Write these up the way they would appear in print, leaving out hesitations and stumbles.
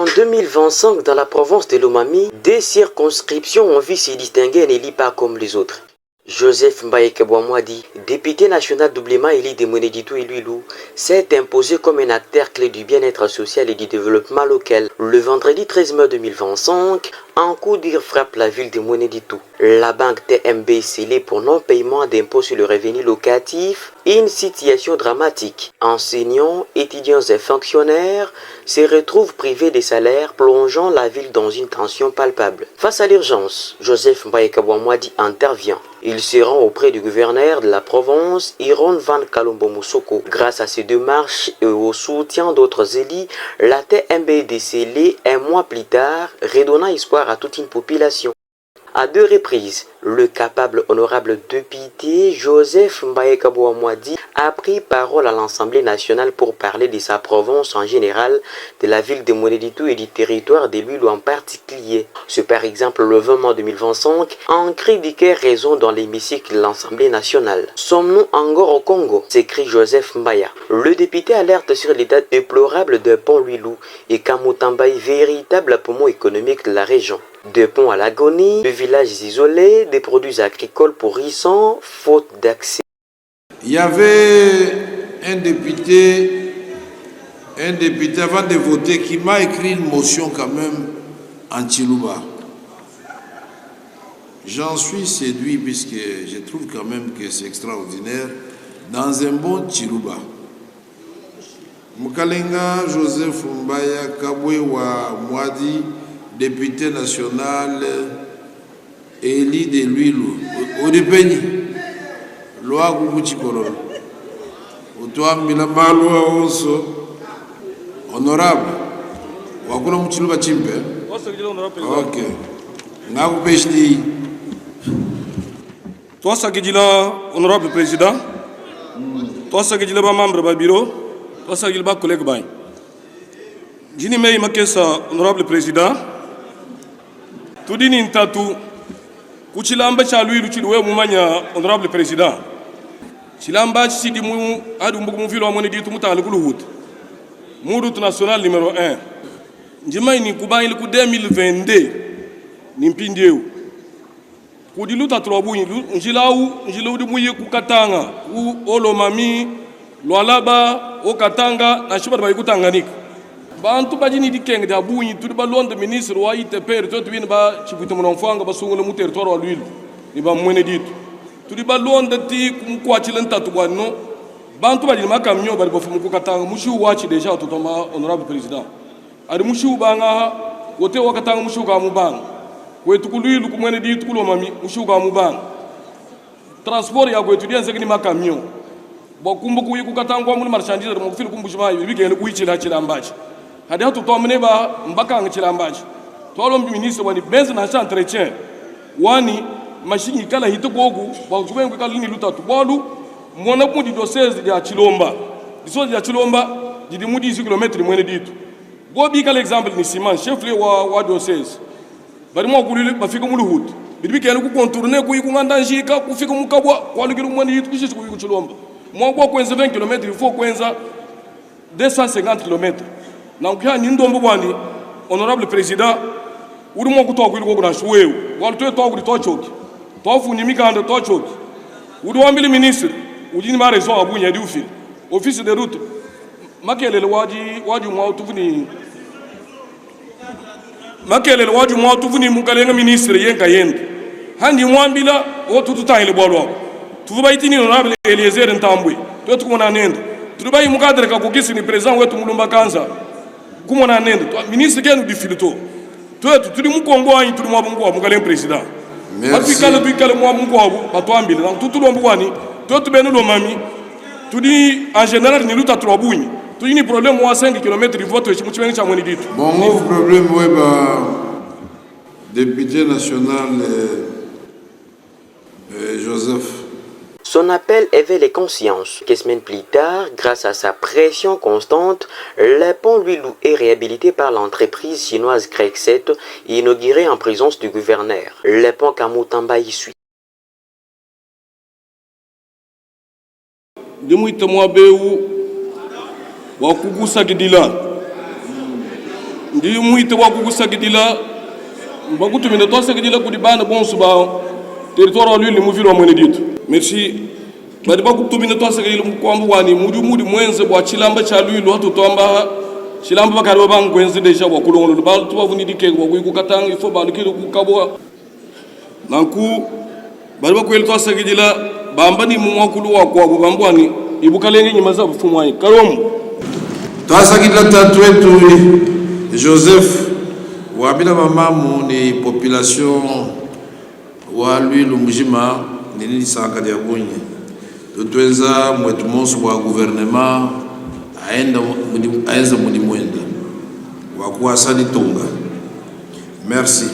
En 2025, dans la province de Lomami, des circonscriptions ont vu se distinguer un élu pas comme les autres. Joseph Mbaye Kabouamouadi, député national doublement élu de Moneditou et Luilou, s'est imposé comme un acteur clé du bien-être social et du développement local. Le vendredi 13 mai 2025, un coup d'ire frappe la ville de Moneditou. La banque TMB scellée pour non-paiement d'impôts sur le revenu locatif, une situation dramatique. Enseignants, étudiants et fonctionnaires se retrouvent privés des salaires, plongeant la ville dans une tension palpable. Face à l'urgence, Joseph Mbaye Kabouamouadi intervient. Il se rend auprès du gouverneur de la province, Iron Van Kalombo Moussoko. Grâce à ces démarches et au soutien d'autres élus, la TMB est décellée un mois plus tard, redonnant espoir à toute une population. À deux reprises, le capable honorable député Joseph Mbaye Kabouamouadi a pris parole à l'Assemblée nationale pour parler de sa province en général, de la ville de Moneditou et du territoire de Luilou en particulier. C'est par exemple le 20 mai 2025, un cri de guerre résonne dans l'hémicycle de l'Assemblée nationale. Sommes-nous encore au Congo? S'écrie Joseph Mbaya. Le député alerte sur l'état déplorable de pont Luilou et Kamutambaye, véritable poumon économique de la région. De ponts à l'agonie, de villages isolés, des produits agricoles pourrissants, faute d'accès. Il y avait un député avant de voter qui m'a écrit une motion quand même en Chiluba. J'en suis séduit puisque je trouve quand même que c'est extraordinaire dans un bon Chiluba. Mukalenga Joseph Mbaya Kabouewa Mwadi, député national élu de Luilou, Odepeni, loi Guguchikorol, Otoa Milamalua Oso, honorable, Wakuna Muchiluba Chimpe. Ok. Ngaku Peshti. Toi, Sakidila, honorable président, toi, Sakidila, membre du bureau, toi, Sakidila, collègue Bain. Jini Mei Makesa, honorable président, tout dit Nintatu, Kuchilamba Chalui, Luchilwe Moumania, honorable président. Chilamba Chidimu, Adumbu Vilo Monedi Tumuta Luguluhut, Mourut national numéro 1. Jimai Nikuba il coup 2022, Nimpindieu. Kudiluta Trobu, Njilau de Mouye Kukatanga, ou Olomami, Lualaba, Okatanga, Nashiba Baikutanganik. Bantu bajini dikeng da buñi tudu ba londe ministre wa ITP to win ba ci butu mon fanga ba sungul mu territoire wa l'huile ni ba mone dit tudu ba londe ti kum ko ci lan tatu wanno bantu bajini ma camion ba fu ko katanga mushu wa ci déjà to ma honorable président ari mushu ba nga wote wa katanga mushu ga mu bang ko etu ko l'huile ko mone dit ko lo mami mushu ga mu bang transport ya ko étudiant c'est ni ma camion bo kumbu ko yiku katanga mu marchandise mo fil kumbu jima yi gene ko ci la mbaci hadi hatu to mene ba mbaka ngchila mbaji to lo ministre wani benzi na cha entretien wani machine kala hito gogu ba tubengu kala ni luta to bolu mona mudi do 16 ya Chilomba diso ya Chilomba didi mudi 10 km mwene ditu go bi kala exemple ni Siman chef le wa do 16 bari mo kulile bafika mu luhut bibi kele ku contourner ku nganda njika ku fika mu kabwa kwa lugiru mwene ditu kishi ku Chilomba mo go kwenza 20 km il faut kwenza 250 km. Donc, il honorable président, où est-ce que tu as joué? Où est-ce que tu as joué? Tu as joué? Où est le ministre? Où est-ce que tu as raison à Bounia du fil? Office de route. Maquelle le wadi moi tout venu. Maquelle le wadi moi tout venu Mukalenga ministre yen kayen. Handi moi bila o tout temps le bolo. Tu vas être honorable Eliezer Ntambwe. Tu es comme un ende. Tu vas y mukadre ka kokisi ni président wetu Mulumba Kanza. Comment on a un ministre qui a du filito. Tu es tout le monde Congo, tout le monde Mugalen président. Merci. Depuis que le mois Mungo, toi, tout le monde, toi, tu es le mami. Tu dis en général, nous avons trois bouilles. Tu dis problème, moi, 5 km de vote, je me suis dit. Bon, problème, oui, député national Joseph. Son appel éveille les consciences. Quelques semaines plus tard, grâce à sa pression constante, le pont Luilou est réhabilité par l'entreprise chinoise Greg 7 et inauguré en présence du gouverneur. Le pont Kamutambaye suit. ndi muite wa kukusakidila bakutumina twasakidila kudibana bonsu ba territoire lui limuvilo wa mwene ditu. Merci badi bakutumina twasakidila mukwambu wani mudi mwenze bwa chilamba cha lui lo tutomba chilamba bakari babangwenze deja bwa kulongolo ba tubavuni dike bwa kukatanga ifo balukile kukabwa nanku badi bakweli twasakidila bamba ni mumwakulu wa kwa bambwani ibukalenge nyima za bufumwani karomu twasakidila tatu wetu Joseph wabila mamamu ni population wa lui Lumujima nini saka dia bunye tutwenza mwetu monsu wa gouvernement aenza mudi mwenda wa kuasani tonga. Merci.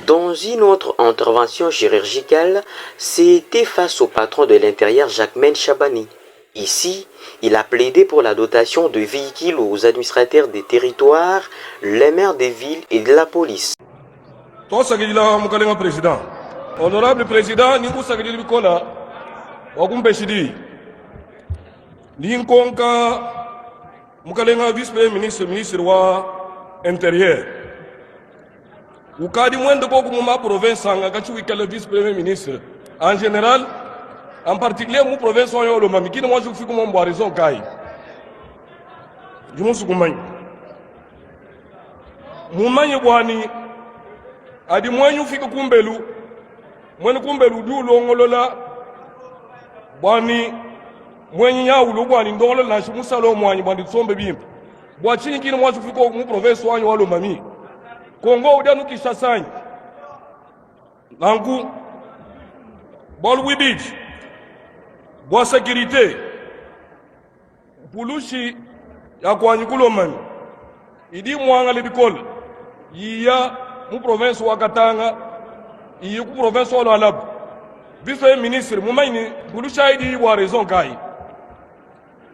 Dans une autre intervention chirurgicale, c'était face au patron de l'intérieur Jacquemaine Chabani. Ici, il a plaidé pour la dotation de véhicules aux administrateurs des territoires, les maires des villes et de la police. Honorable Président, nous avons Bikola, Wagumbeshidi, Ninkonka, Mukalenga vice-premier ministre wa intérieur. Ukadi mwende boku muma province anga kachuika le vice-premier ministre. En général, en particulier mu province wa yolo mamikini mwa jufiku mwa raison kai. Jumusu kumanyi. Mumanyi bwani adi mwanyu fika kumbelu. Mwene kumbelu du longolola bwani mwenye nyawulu bwani ndolo na shimusalo mwanyi bwani tsombe bimpa. Bwa chini kini mwa jufiku mu province wa yolo mami. Kongo udanu Kishasanyi nangu bol wibij bo sécurité pulushi ya kwanyikulo mami idi mwanga libikol yiya mu province wa Katanga yi ku province wa Alab vice ministre mu mayni pulushi idi wa raison kai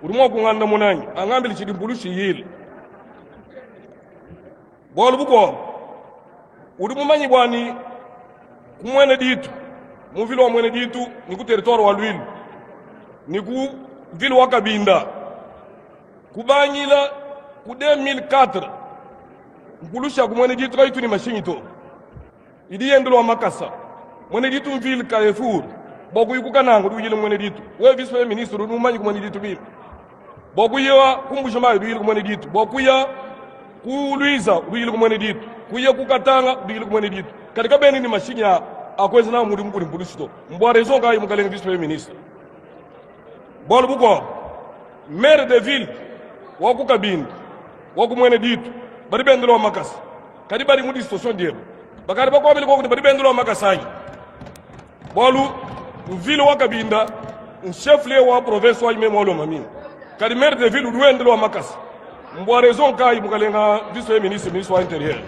urimo kunganda munanyi angambili chidi pulushi yile bol buko ulimumanyi bwani kumwene ditu muvilo wa mwene ditu ni ku territoire wa Lwilu ni ku vilo wa Kabinda kubanyila ku 2004 mpulusha ku mwene ditu kaitu ni mashingito idi yendelo wa Makasa mwene ditu mvile Carrefour boku yukukananga dujile mwene ditu we vice ministre ulimumanyi ku mwene ditu bima boku yewa kumbujima dujile ku mwene ditu boku ya ku Luiza dujile ku mwene ditu kuye kukatanga dugile kumwene ditu katika beni ni mashinya akwezi na muri mkuri mpulisito mbwa raison kai mukalenga vice ministre bol buko maire de ville waku Kabinda waku mwene ditu bari bendelo Makasi kadi bari mudi station diebo bakari bako abele ko bari bendelo Makasai bolu ville wa Kabinda chef lieu wa province wa Imemolo mamini kadi maire de ville duendelo Makasi mbwa raison kai mukalenga vice ministre wa intérieur.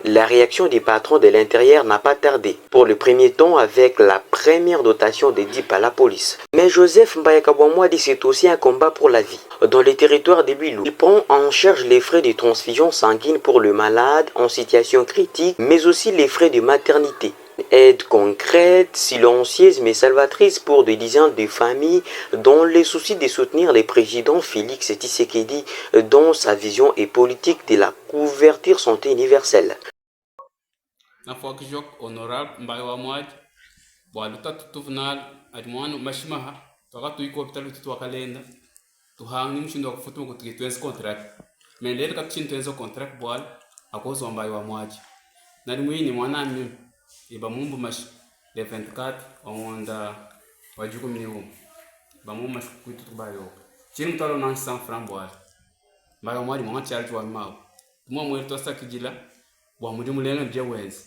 La réaction des patrons de l'intérieur n'a pas tardé. Pour le premier temps, avec la première dotation des DIP à la police. Mais Joseph Mbayakabouamwa dit c'est aussi un combat pour la vie. Dans les territoires de Lwilu, il prend en charge les frais de transfusion sanguine pour le malade en situation critique, mais aussi les frais de maternité. Aide concrète, silencieuse mais salvatrice pour des dizaines de familles dans le souci de soutenir le président Félix Tshisekedi dans sa vision et politique de la couverture santé universelle. Honorable Mbayakabouamwa waluta tutufunal adimwanu mashimaha wakati iko hospitali tutwakalenda tuhangni mshindo kufutu kutikitwenza contract melele kapchintenzo contract bwal akozo Mbayakabouamwa nalimwini mwanami iba mumbu mash le 24 onda wajuko mniwo ba mumbu mash kuitu tubayo chini mtalo na 100 francs boa mbayo mwali mwa charge wa mawo tumo mwele tosta kijila bwa muri mulenga bya wenzi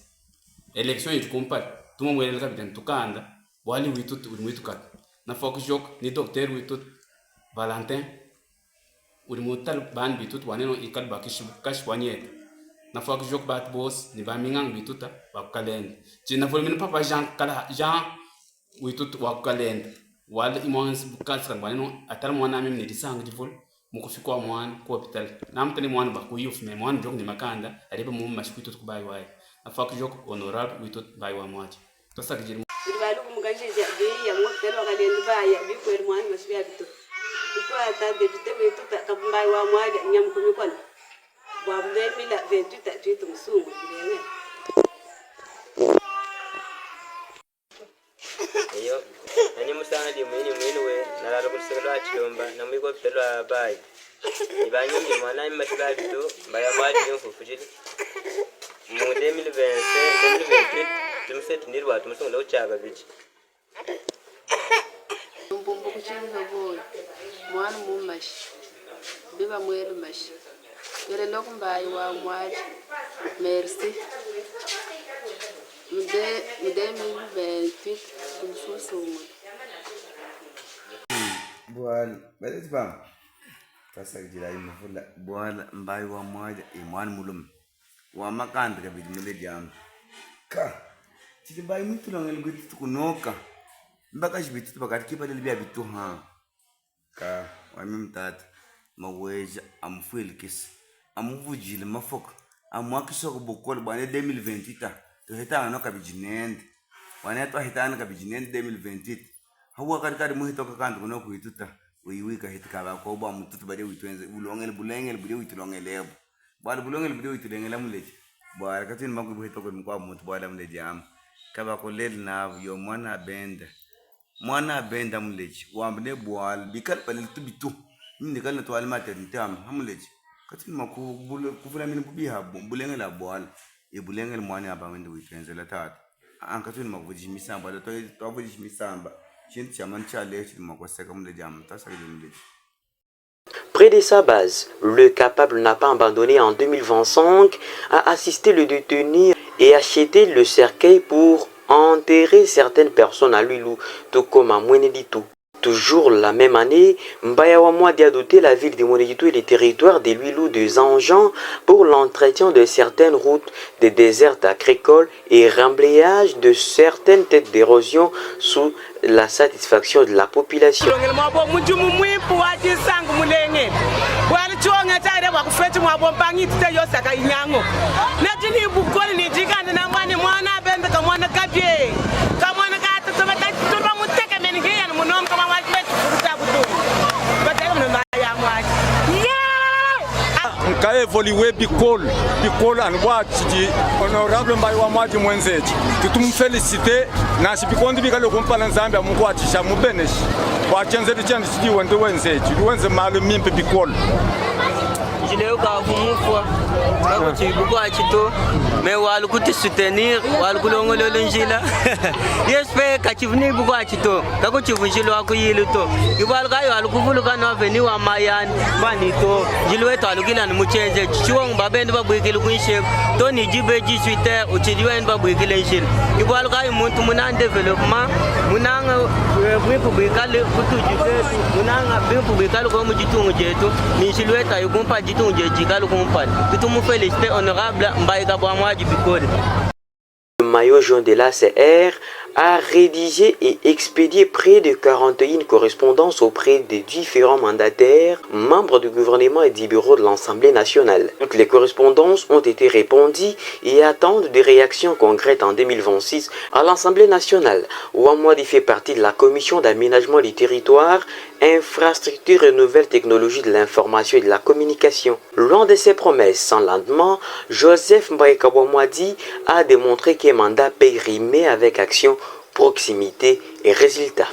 election yikompa tumo mwele kapiten tukanda wali witu witu kat na focus jok ni docteur witu Valentin uri mutal ban bitut waneno ikal bakish kash wanyet na fok jok bat boss ni ba mingang bituta ba kalend china volmin papa Jean kala Jean witut wa kalend wal imons bukas kan waneno atar mwana mem ni disang di vol muko fiko mwan ko hospital namtani mwan ba ko yuf me mwan jok ni makanda ariba mum mashkutut ko bay way na fok jok honorable witut bay wa mwaji to sak jir balu ko mugaje je ya mo telo ga den ba ya bi ko mwan mashbiya bitu Ata député mais tout à Kambai wa Mwaja Nyamkumikon. Bob 2028 à Twitter Musungu. Iyo nani musanga di mwini we nalala kusekela chiyomba namwiko pitelwa bai ibanyumbi mwana imashika bitu mbaya mwaji yomfufujili mu 2028 tumset ndirwa tumusonga uchaga bichi Mbumbu kuchinga boy mwana mumashi biba mwele mashi yere lokumbai wa Mwaji merci Mde 2028 tumsusumu Boal, bale tibam. Pasa jira imafula boal mbai wa Mwaji imwan mulum. Wa makanda kabidi mule jam. Ka. Tiki bai muito long el gutu kunoka. Mbaka jibitu bakati kipa delibia bitu ha. Ka wa mimtat maweja amfuel kis. Amuvujile mafok. Amwakisho kubokol bane 2028. To hita no kabijinende. Wane to hita no kabijinende 2028. Hawa kari muhito kantu kuno kuituta. Wiwika hitika ba ko ba mututu bade witwenze ulongel bulengel bude witulongelebu. Bal bulongel bude witulengela muleji. Ba katin magu buhito ko mukwa mutu bala muleji am. Kaba ko lel na yo mwana benda muleji. Wambne boal bikal palil tubitu. Minde kal to almate ntam hamuleji. Katin maku kufuna min bubiha bulengela boal. E bulengel mwana aba wende witwenze la tat. An katin magu jimisamba to jimisamba. Près de sa base, le capable n'a pas abandonné en 2025 à assister le détenu et acheter le cercueil pour enterrer certaines personnes à Luilou, tout comme à Mweneditou. Toujours la même année, Mbaya wa Mwaji a doté la ville de Mweneditou et les territoires de Luilou de Zanjan pour l'entretien de certaines routes, des déserts agricoles et remblayage de certaines têtes d'érosion sous la satisfaction de la population. Ka évoluer bicol an watji honorable Mbai wa Mwaji mwenzeji tutumfelicite na sibikondi bikalo kumpala Zambia mukwatisha mubeneshi watenze tuchandi sidi wende wenzeji wenze malu mimpe bicol Jileu ka kumufwa kako chibukwa chito me walu kuti soutenir walu kulongolo lenjila yespe ka chivni bukwa chito kako chivunjilo akuyilu to ibalu kayo walu kuvuluka no veni wa mayani bani to jilwe to alukila ni muchenze chiwong babende babwikile kunshe to ni jibe jisuite uchiliwe babwikile njil ibalu kayo muntu muna development munanga bwipu bwikale kutujike munanga bwipu bwikale ko mujitungu jetu ni jilwe ta yukumpa jitungu Le maillot jaune de l'ACR a rédigé et expédié près de 41 correspondances auprès des différents mandataires, membres du gouvernement et du bureau de l'Assemblée nationale. Toutes les correspondances ont été répondues et attendent des réactions concrètes en 2026 à l'Assemblée nationale. Wa Mwaji fait partie de la commission d'aménagement du territoire, infrastructure et nouvelles technologies de l'information et de la communication. Loin de ses promesses sans lendemain, Joseph Mbaye wa Mwaji a démontré qu'un mandat peut rimer avec action, proximité et résultat.